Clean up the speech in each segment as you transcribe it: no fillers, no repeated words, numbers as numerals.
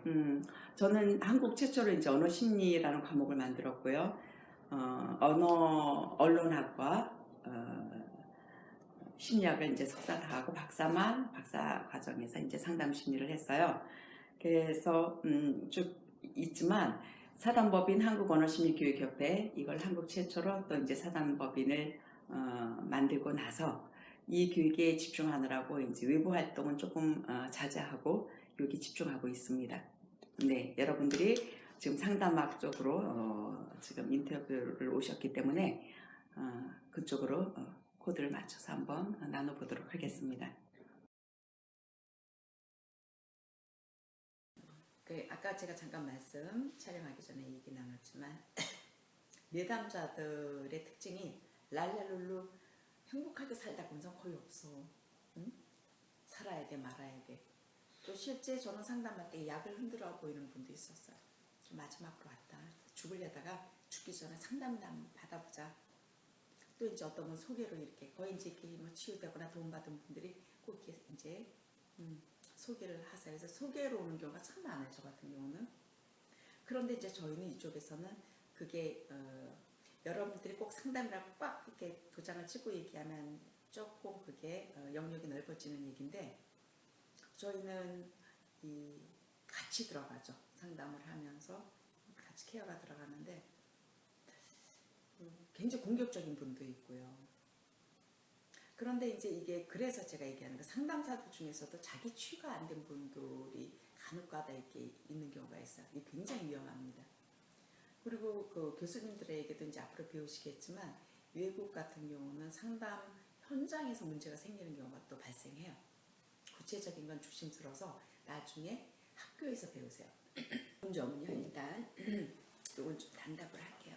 음, 저는 한국 최초로 이제 언어 심리라는 과목을 만들었고요. 언론학과 심리학을 이제 석사 다 하고 박사 과정에서 이제 상담 심리를 했어요. 그래서 쭉 있지만 사단법인 한국언어심리교육협회 이걸 한국 최초로 또 이제 사단법인을 만들고 나서 이 교육에 집중하느라고 이제 외부 활동은 조금 자제하고 여기 집중하고 있습니다. 네, 여러분들이 지금 상담학 쪽으로 지금 인터뷰를 오셨기 때문에 그쪽으로 코드를 맞춰서 한번 나눠보도록 하겠습니다. 아까 제가 잠깐 촬영하기 전에 얘기 나눴지만 내담자들의 특징이 랄랄룰루 행복하게 살다 보면 거의 없어. 응? 살아야 돼 말아야 돼. 또 실제 저는 상담할 때 약을 흔들어 보이는 분도 있었어요. 좀 마지막으로 왔다. 죽으려다가 죽기 전에 상담 받아보자. 또 이제 어떤 분 소개로 이렇게 거의 이제 뭐 치유되거나 도움받은 분들이 꼭 이렇게 이제 소개를 하세요. 그래서 소개로 오는 경우가 참 많아요. 저 같은 경우는. 그런데 이제 저희는 이쪽에서는 그게 여러분들이 꼭 상담이라고 꽉 이렇게 도장을 찍고 얘기하면 조금 그게 영역이 넓어지는 얘기인데 저희는 같이 들어가죠. 상담을 하면서 같이 케어가 들어가는데 굉장히 공격적인 분도 있고요. 그런데 이제 이게 그래서 제가 얘기하는 거 상담사들 중에서도 자기 치유가 안 된 분들이 간혹가다 이렇게 있는 경우가 있어요. 이게 굉장히 위험합니다. 그리고 그 교수님들에게도 이제 앞으로 배우시겠지만 외국 같은 경우는 상담 현장에서 문제가 생기는 경우가 또 발생해요. 구체적인 건 조심스러워서 나중에 학교에서 배우세요. 점은요 일단 이건 좀 단답을 할게요.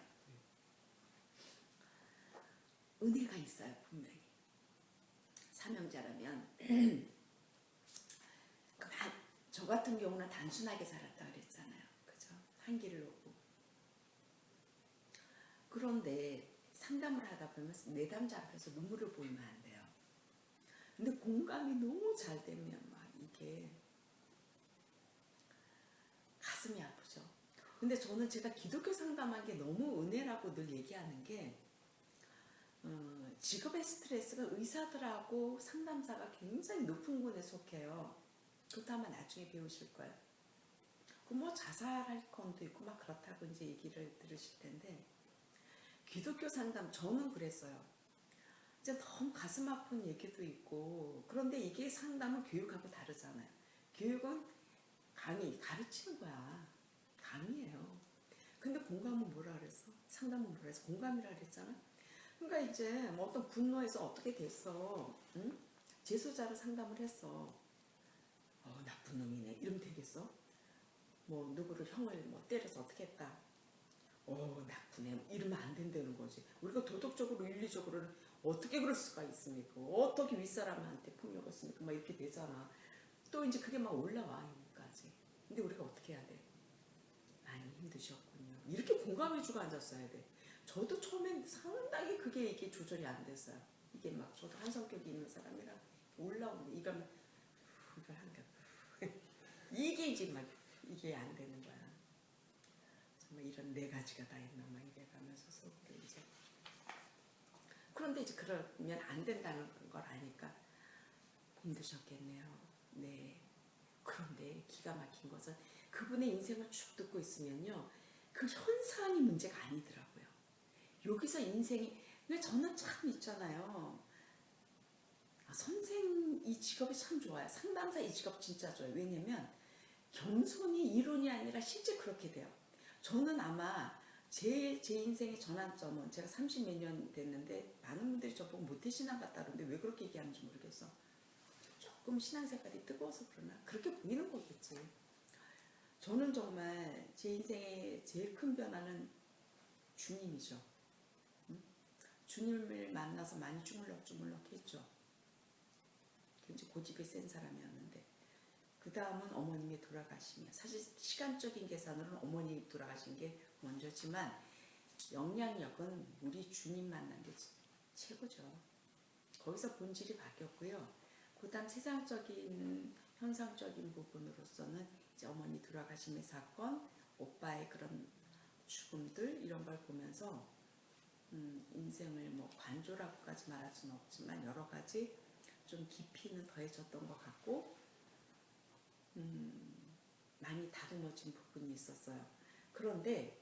은혜가 있어요 분명히. 사명자라면 저 같은 경우는 단순하게 살았다 그랬잖아요. 그죠? 한길을 오고. 그런데 상담을 하다 보면 내담자 앞에서 눈물을 보이면 안 돼요. 근데 공감이 너무 잘 되면 막 이게 가슴이 아프죠. 근데 저는 제가 기독교 상담한 게 너무 은혜라고 늘 얘기하는 게 직업의 스트레스가 의사들하고 상담사가 굉장히 높은 군에 속해요. 그것도 아마 나중에 배우실 거예요. 그 뭐 자살할 건도 있고 막 그렇다고 이제 얘기를 들으실 텐데 기독교 상담 저는 그랬어요. 이제 너무 가슴 아픈 얘기도 있고 그런데 이게 상담은 교육하고 다르잖아요. 교육은 강의, 가르치는 거야. 강의예요. 근데 공감은 뭐라 그랬어? 상담은 뭐라 그랬어? 공감이라 그랬잖아. 그러니까 이제 뭐 어떤 분노에서 어떻게 됐어? 응? 재소자를 상담을 했어. 나쁜 놈이네. 이러면 되겠어? 뭐 누구를 형을 뭐 때려서 어떻게 했다. 나쁘네. 이러면 안 된다는 거지. 우리가 도덕적으로 윤리적으로는 어떻게 그럴 수가 있습니까? 어떻게 윗사람한테 폭력을 했습니까? 막 이렇게 되잖아. 또 이제 그게 막 올라와 여기까지. 근데 우리가 어떻게 해야 돼? 많이 힘드셨군요. 이렇게 공감해주고 앉았어야 돼. 저도 처음엔 상당히 이게 조절이 안 됐어요. 이게 막 저도 한 성격이 있는 사람이라 올라오는데 이러면 이걸 한다. 이게 이제 막 이게 안 되는 거야. 정말 이런 네 가지가 다 있나 막 이래 가면서 속으로 이제. 그런데 이제 그러면 안 된다는 걸 아니까 힘드셨겠네요. 네. 그런데 기가 막힌 것은 그분의 인생을 쭉 듣고 있으면요. 그 현상이 문제가 아니더라고요. 여기서 인생이 근데 저는 참 있잖아요. 선생 이 직업이 참 좋아요. 상담사 이 직업 진짜 좋아요. 왜냐면 겸손이 이론이 아니라 실제 그렇게 돼요. 저는 아마 제 인생의 전환점은 제가 30몇 년 됐는데 많은 분들이 저보고 모태신앙 같다 그러는데 왜 그렇게 얘기하는지 모르겠어. 조금 신앙 색깔이 뜨거워서 그러나 그렇게 보이는 거겠지. 저는 정말 제 인생의 제일 큰 변화는 주님이죠. 주님을 만나서 많이 주물럭주물럭 했죠. 굉장히 고집이 센 사람이었는데 그 다음은 어머님이 돌아가시며 사실 시간적인 계산으로는 어머님이 돌아가신 게 먼저지만 영향력은 우리 주님 만난 게 최고죠. 거기서 본질이 바뀌었고요. 그 다음 세상적인 현상적인 부분으로서는 이제 어머니 돌아가심의 사건, 오빠의 그런 죽음들 이런 걸 보면서 인생을 뭐 관조라고까지 말할 수는 없지만 여러 가지 좀 깊이는 더해졌던 것 같고 많이 다듬어진 부분이 있었어요. 그런데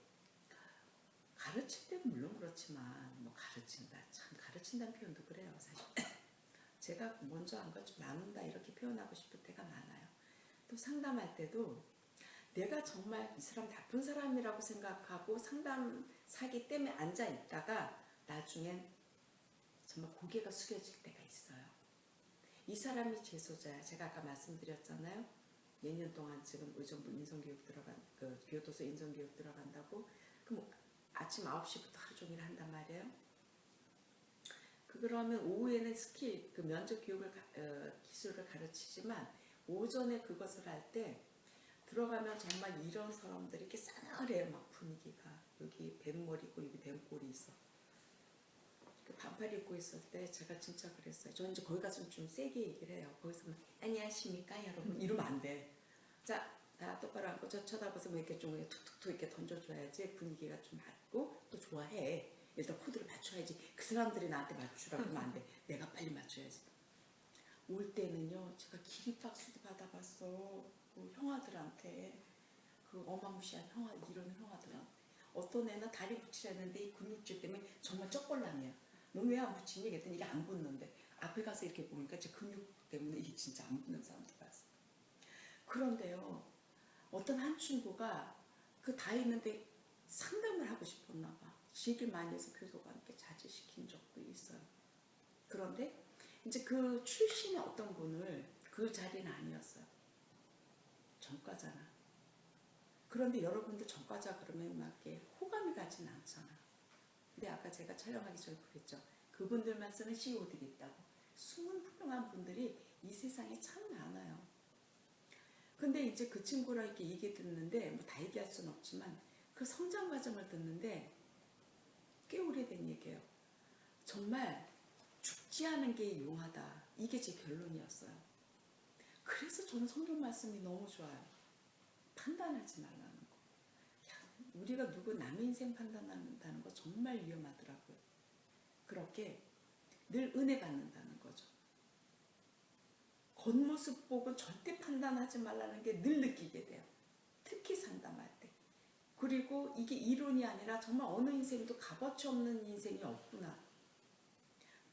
가르칠 때는 물론 그렇지만 뭐 가르친다 참 가르친다는 표현도 그래요 사실. 제가 먼저 한 걸 좀 나눈다 이렇게 표현하고 싶을 때가 많아요. 또 상담할 때도 내가 정말 이 사람 나쁜 사람이라고 생각하고 상담사기 때문에 앉아 있다가 나중엔 정말 고개가 숙여질 때가 있어요. 이 사람이 재소자야. 제가 아까 말씀드렸잖아요. 몇 년 동안 지금 의정부 인성교육 그 교도소 인성교육 들어간다고. 그럼 아침 9시부터 하루 종일 한단 말이에요. 그러면 오후에는 스킬, 그 면접 교육을 기술을 가르치지만 오전에 그것을 할 때 들어가면 정말 이런 사람들이 이렇게 싸늘해요. 막 분위기가. 여기 뱀머리고 여기 뱀꼬리 있어. 반팔 입고 있을 때 제가 진짜 그랬어요. 저는 이제 거기 가서 좀 세게 얘기를 해요. 거기서 안녕하십니까 여러분 이러면 안 돼. 자, 다 똑바로 앉고 저 쳐다봐서 뭐 이렇게 좀 툭툭툭 이렇게 던져줘야지 분위기가 좀 맞고 또 좋아해. 일단 코드를 맞춰야지. 그 사람들이 나한테 맞추라고 하면 안 돼. 내가 빨리 맞춰야지. 올 때는요 제가 기립박수도 받아봤어. 그 형아들한테 그 어마무시한 형아 이런 형아들한테 어떤 애는 다리 붙이려는데 이 근육질 때문에 정말 쩍벌랑이야. 너 왜 안 붙이니? 그랬더니 이게 안 붙는데 앞에 가서 이렇게 보니까 제 근육 때문에 이게 진짜 안 붙는 사람들 봤어. 그런데요 어떤 한 친구가 그 다 있는데 상담을 하고 싶었나 봐. 얘기를 많이 해서 교도관께 자제시킨 적도 있어요. 그런데 이제 그 출신의 어떤 분을 그 자리는 아니었어요. 전과자나. 그런데 여러분들 전과자 그러면 막 이렇게 호감이 가진 않잖아. 근데 아까 제가 촬영하기 전에 그랬죠. 그분들만 쓰는 CEO들이 있다고. 숨은 훌륭한 분들이 이 세상에 참 많아요. 근데 이제 그 친구랑 이렇게 얘기 듣는데 뭐 다 얘기할 수는 없지만 그 성장 과정을 듣는데 꽤 오래된 얘기예요. 정말 죽지 않은 게 용하다. 이게 제 결론이었어요. 그래서 저는 성경 말씀이 너무 좋아요. 판단하지 말라는 거. 우리가 누구 남의 인생 판단한다는 거 정말 위험하더라고요. 그렇게 늘 은혜 받는다는 거죠. 겉모습 보고 절대 판단하지 말라는 게 늘 느끼게 돼요. 특히 상담할 때. 그리고 이게 이론이 아니라 정말 어느 인생도 값어치 없는 인생이 없구나.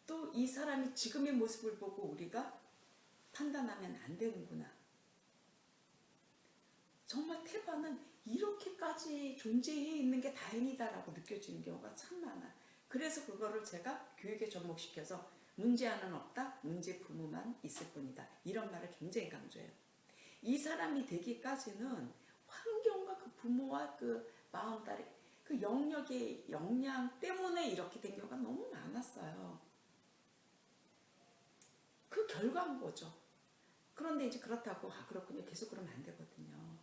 또 이 사람이 지금의 모습을 보고 우리가 판단하면 안 되는구나. 정말 태반은 이렇게까지 존재해 있는 게 다행이다라고 느껴지는 경우가 참 많아요. 그래서 그거를 제가 교육에 접목시켜서 문제아는 없다, 문제 부모만 있을 뿐이다. 이런 말을 굉장히 강조해요. 이 사람이 되기까지는 환경과 그 부모와 그 마음다리, 그 영역의 역량 때문에 이렇게 된 경우가 너무 많았어요. 그 결과인 거죠. 그런데 이제 그렇다고 그렇군요. 계속 그러면 안 되거든요.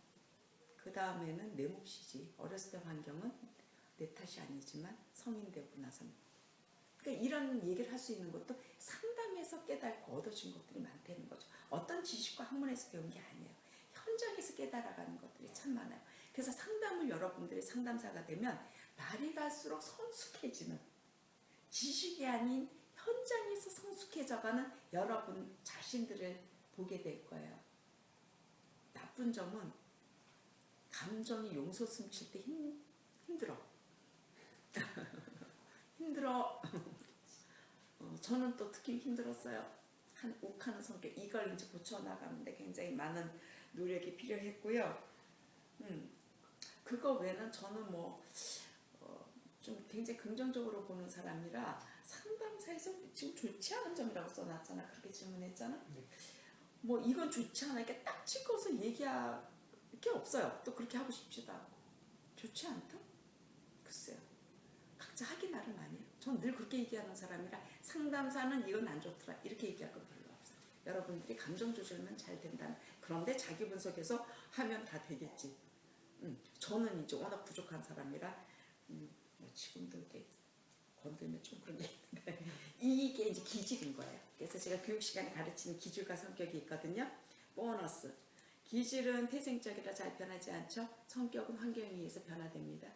그 다음에는 내 몫이지. 어렸을 때 환경은 내 탓이 아니지만 성인 되고 나서는. 그러니까 이런 얘기를 할 수 있는 것도 상담에서 깨닫고 얻어진 것들이 많다는 거죠. 어떤 지식과 학문에서 배운 게 아니에요. 현장에서 깨달아가는 것들이 참 많아요. 그래서 상담을 여러분들이 상담사가 되면 날이 갈수록 성숙해지는 지식이 아닌 현장에서 성숙해져가는 여러분 자신들을 보게 될 거예요. 나쁜 점은 감정이 용솟 숨칠 때 힘들어. 힘들어. 저는 또 특히 힘들었어요. 한 욱하는 성격. 이걸 이제 고쳐나가는데 굉장히 많은 노력이 필요했고요. 그거 외에는 저는 좀 굉장히 긍정적으로 보는 사람이라 상담사에서 지금 좋지 않은 점이라고 써놨잖아. 그렇게 질문했잖아. 네. 뭐 이건 좋지 않아. 이렇게 딱 찍어서 얘기할 게 없어요. 또 그렇게 하고 싶지도 않고. 좋지 않다? 글쎄요. 각자 하기 나름 아니에요. 전 늘 그렇게 얘기하는 사람이라 상담사는 이건 안 좋더라. 이렇게 얘기할 건 별로 없어요. 여러분들이 감정 조절만 잘 된다면. 그런데 자기 분석해서 하면 다 되겠지. 저는 이제 워낙 부족한 사람이라 지금도 이렇게 건들면 좀 그런 게 있는데 이게 이제 기질인 거예요. 그래서 제가 교육 시간에 가르치는 기질과 성격이 있거든요. 보너스. 기질은 태생적이라 잘 변하지 않죠. 성격은 환경에 의해서 변화됩니다.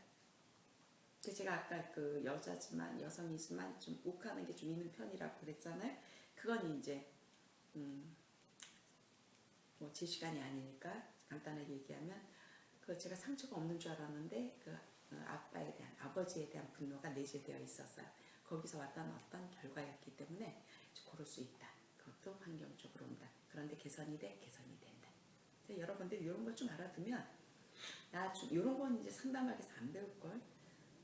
제가 아까 그 여자지만 여성이지만 좀 욱하는 게 좀 있는 편이라고 그랬잖아요. 그건 이제 뭐 제 시간이 아니니까 간단하게 얘기하면 그 제가 상처가 없는 줄 알았는데 그 아빠에 대한 아버지에 대한 분노가 내재되어 있었어요. 거기서 왔던 어떤 결과였기 때문에 그럴 수 있다. 그것도 환경적으로 온다. 그런데 개선이 된다. 여러분들 이런 걸 좀 알아두면 이런 건 이제 상담학에서 안 배울 걸.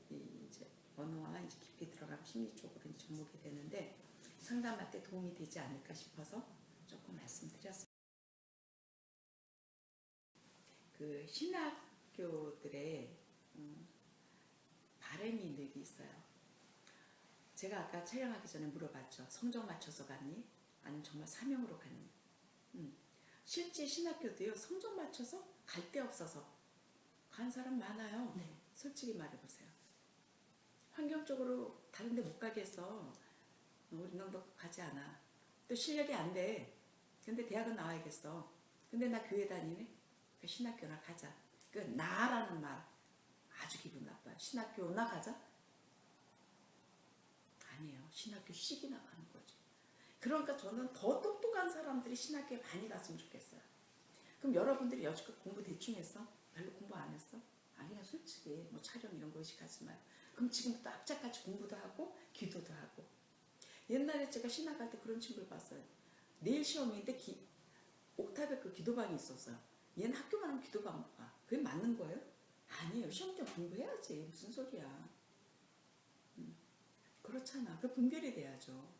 이제 언어와 이제 깊이 들어가면 심리 쪽으로 이제 접목이 되는데 상담할 때 도움이 되지 않을까 싶어서 조금 말씀드렸습니다. 그 신학교들의 바람이 늘 있어요. 제가 아까 촬영하기 전에 물어봤죠. 성적 맞춰서 갔니? 아니면 정말 사명으로 갔니? 실제 신학교도요. 성적 맞춰서 갈 데 없어서 간 사람 많아요. 네. 솔직히 말해보세요. 환경적으로 다른 데 못 가겠어. 우리 너 가지 않아. 또 실력이 안 돼. 근데 대학은 나와야겠어. 근데 나 교회 다니네. 그 신학교나 가자. 그 나라는 말 아주 기분 나빠요. 신학교나 가자? 아니에요. 신학교 식이나 가는 거죠. 그러니까 저는 더 똑똑한 사람들이 신학교에 많이 갔으면 좋겠어요. 그럼 여러분들이 여지껏 공부 대충 했어? 별로 공부 안 했어? 아니야, 솔직히 뭐 촬영 이런 거 의식하지 마요. 그럼 지금부터 악착같이 공부도 하고 기도도 하고. 옛날에 제가 신학 갈 때 그런 친구를 봤어요. 내일 시험인데 옥탑에 그 기도방이 있었어요. 얘는 학교만 하면 기도방 못 가. 그게 맞는 거예요? 아니에요. 시험 때 공부해야지. 무슨 소리야. 그렇잖아. 그 분별이 돼야죠.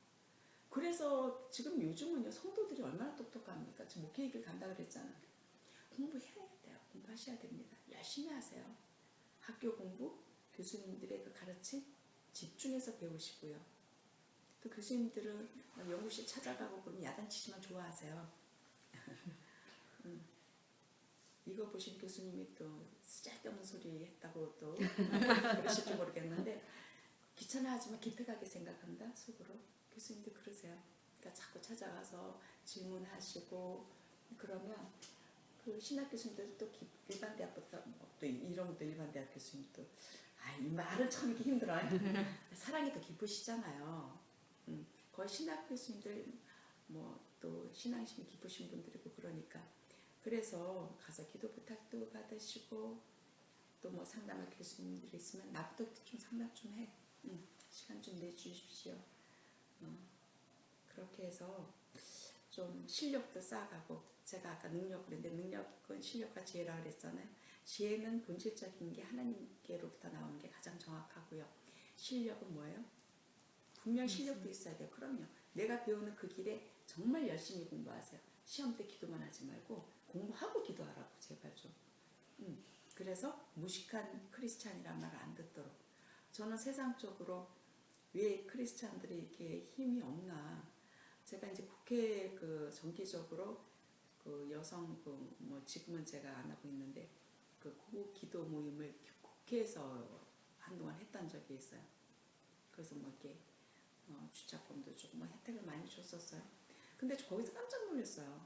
그래서 지금 요즘은요. 성도들이 얼마나 똑똑합니까? 지금 목회의를 간다 그랬잖아. 공부해야 돼요. 공부하셔야 됩니다. 열심히 하세요. 학교 공부, 교수님들의 그 가르침 집중해서 배우시고요. 또 교수님들은 연구실 찾아가고 그러면 야단치지만 좋아하세요. 이거 보신 교수님이 또 쓸데없는 소리 했다고 또 그러실지 모르겠는데 귀찮아하지만 기특하게 생각한다 속으로. 교수님들 그러세요. 그러니까 자꾸 찾아가서 질문하시고 그러면 그 신학 교수님들 또 일반 대학보다 또 이런 것도 일반 대학 교수님도 이 말은 참 이렇게 힘들어요. 사랑이 더 깊으시잖아요. 거의 신학 교수님들 뭐 또 신앙심이 깊으신 분들이고 그러니까 그래서 가서 기도 부탁도 받으시고 또 뭐 상담할 교수님들이 있으면 나부터 좀 상담 좀 해. 시간 좀 내주십시오. 그렇게 해서 좀 실력도 쌓아가고 제가 아까 능력 그랬는데 능력은 실력과 지혜라 그랬잖아요. 지혜는 본질적인 게 하나님께로부터 나오는 게 가장 정확하고요. 실력은 뭐예요? 분명 실력도 있어야 돼요. 그럼요. 내가 배우는 그 길에 정말 열심히 공부하세요. 시험 때 기도만 하지 말고 공부하고 기도하라고 제발 좀. 그래서 무식한 크리스찬이란 말을 안 듣도록. 저는 세상적으로 왜 크리스찬들이 이렇게 힘이 없나. 제가 이제 국회 그 정기적으로 그 여성 그 뭐 지금은 제가 안 하고 있는데 그 기도 모임을 국회에서 한동안 했던 적이 있어요. 그래서 뭐 이렇게 주차권도 조금 혜택을 많이 줬었어요. 근데 거기서 깜짝 놀랐어요.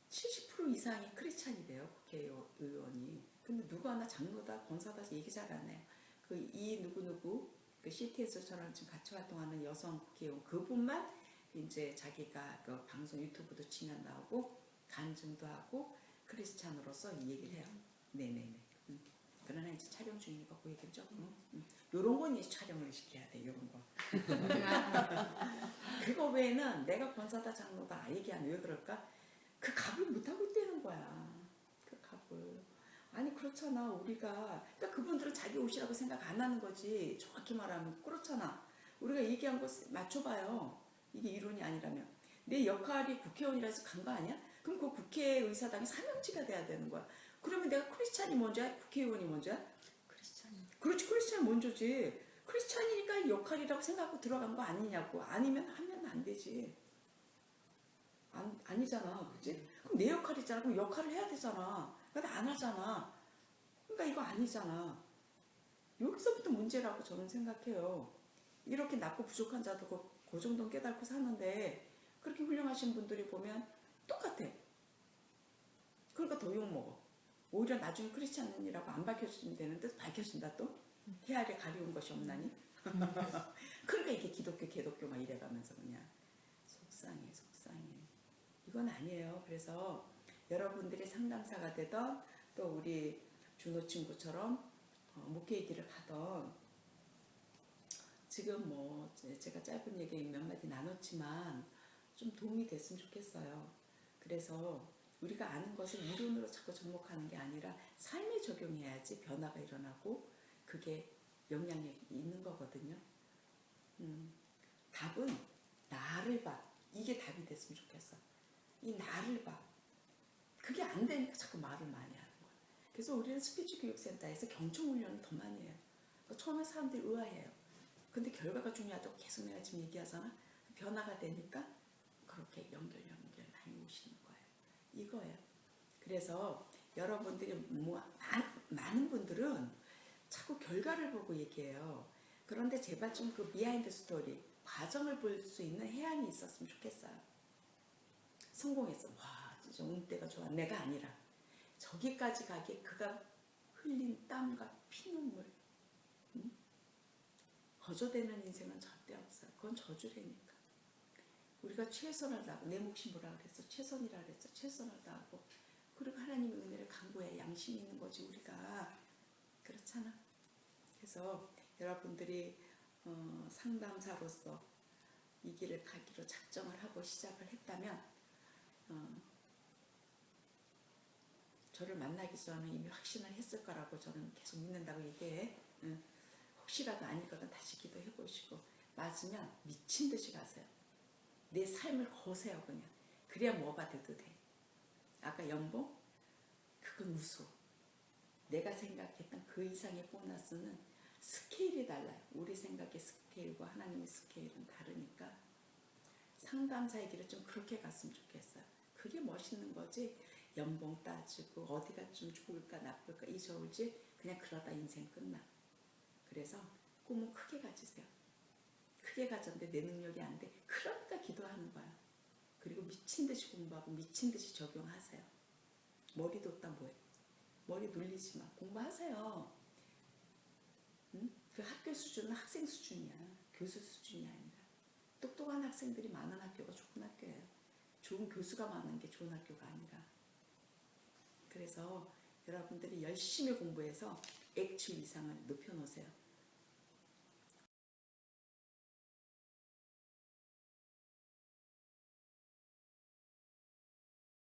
70% 이상이 크리스찬이래요. 국회의원이. 근데 누구 하나 장로다 권사다 얘기 잘 안 해요. 그 이 누구누구 그 CT에서 저랑 지금 같이 활동하는 여성 국회의원 그분만 이제 자기가 그 방송 유튜브도 치면 나오고 간증도 하고 크리스찬으로서 이 얘기를 해요. 네네네. 그러나 이제 촬영 중이니까 그 얘기를 조금 요런 건 이제 촬영을 시켜야 돼. 요런 거. 그거 외에는 내가 권사다 장로다 얘기하면 왜 그럴까? 그 값을 못하고 있다는 거야. 그 값을. 아니 그렇잖아. 우리가 그러니까 그분들은 자기 옷이라고 생각 안 하는 거지. 정확히 말하면 그렇잖아. 우리가 얘기한 거 맞춰봐요. 이게 이론이 아니라면. 내 역할이 국회의원이라서 간 거 아니야? 그럼 그 국회의사당이 사명지가 돼야 되는 거야. 그러면 내가 크리스찬이 먼저야? 국회의원이 먼저야? 크리스찬이. 그렇지. 크리스찬이 먼저지. 크리스찬이니까 역할이라고 생각하고 들어간 거 아니냐고. 아니면 하면 안 되지. 아니잖아. 그치? 그럼 내 역할이잖아. 그럼 역할을 해야 되잖아. 근데 안 하잖아. 그러니까 이거 아니잖아. 여기서부터 문제라고 저는 생각해요. 이렇게 낮고 부족한 자도 그 정도는 깨닫고 사는데 그렇게 훌륭하신 분들이 보면 똑같아. 오히려 나중에 크리스찬이라고 안 밝혀주면 되는데 밝혀진다 또? 헤아려 가리운 것이 없나니? 그러니까 이게 기독교 막 이래가면서 그냥 속상해. 이건 아니에요. 그래서 여러분들이 상담사가 되던 또 우리 준호 친구처럼 목회의 길을 가던 지금 뭐 제가 짧은 얘기 몇 마디 나눴지만 좀 도움이 됐으면 좋겠어요. 그래서 우리가 아는 것을 이론으로 자꾸 접목하는 게 아니라 삶에 적용해야지 변화가 일어나고 그게 영향력이 있는 거거든요. 답은 나를 봐. 이게 답이 됐으면 좋겠어. 이 나를 봐. 그게 안 되니까 자꾸 말을 많이 하는 거야. 그래서 우리는 스피치 교육센터에서 경청 훈련을 더 많이 해요. 처음에 사람들이 의아해요. 근데 결과가 중요하다고 계속 내가 지금 얘기하잖아. 변화가 되니까 그렇게 연결 많이 오시는 거예요. 이거예요. 그래서 여러분들이 많은 분들은 자꾸 결과를 보고 얘기해요. 그런데 제발 좀 그 비하인드 스토리, 과정을 볼 수 있는 해안이 있었으면 좋겠어요. 성공했어. 와, 진짜 운때가 좋아. 내가 아니라. 저기까지 가게 그가 흘린 땀과 피눈물. 거저되는 인생은 절대 없어요. 그건 저주라니까. 우리가 최선을 다하고, 내 몫이 뭐라 그랬어? 최선이라 그랬어. 최선을 다하고. 그리고 하나님의 은혜를 간구해. 양심 있는 거지 우리가. 그렇잖아. 그래서 여러분들이 상담사로서 이 길을 가기로 작정을 하고 시작을 했다면 저를 만나기 전에 이미 확신을 했을 거라고 저는 계속 믿는다고 얘기해. 혹시라도 아니거든 다시 기도해 보시고 맞으면 미친 듯이 가세요. 내 삶을 거세요 그냥. 그래야 뭐가 돼도 돼. 아까 연봉? 그건 우수. 내가 생각했던 그 이상의 보너스는 스케일이 달라요. 우리 생각의 스케일과 하나님의 스케일은 다르니까 상담사의 길을 좀 그렇게 갔으면 좋겠어요. 그게 멋있는 거지. 연봉 따지고 어디가 좀 좋을까 나쁠까 이 좋을지 그냥 그러다 인생 끝나. 그래서 꿈은 크게 가지세요. 크게 가졌는데 내 능력이 안 돼. 그러니까 기도하는 거야. 그리고 미친 듯이 공부하고 미친 듯이 적용하세요. 머리 뒀다 뭐해. 머리 눌리지 마. 공부하세요. 응? 그 학교 수준은 학생 수준이야. 교수 수준이 아니라. 똑똑한 학생들이 많은 학교가 좋은 학교예요. 좋은 교수가 많은 게 좋은 학교가 아니라. 그래서 여러분들이 열심히 공부해서 액추 이상을 높여놓으세요.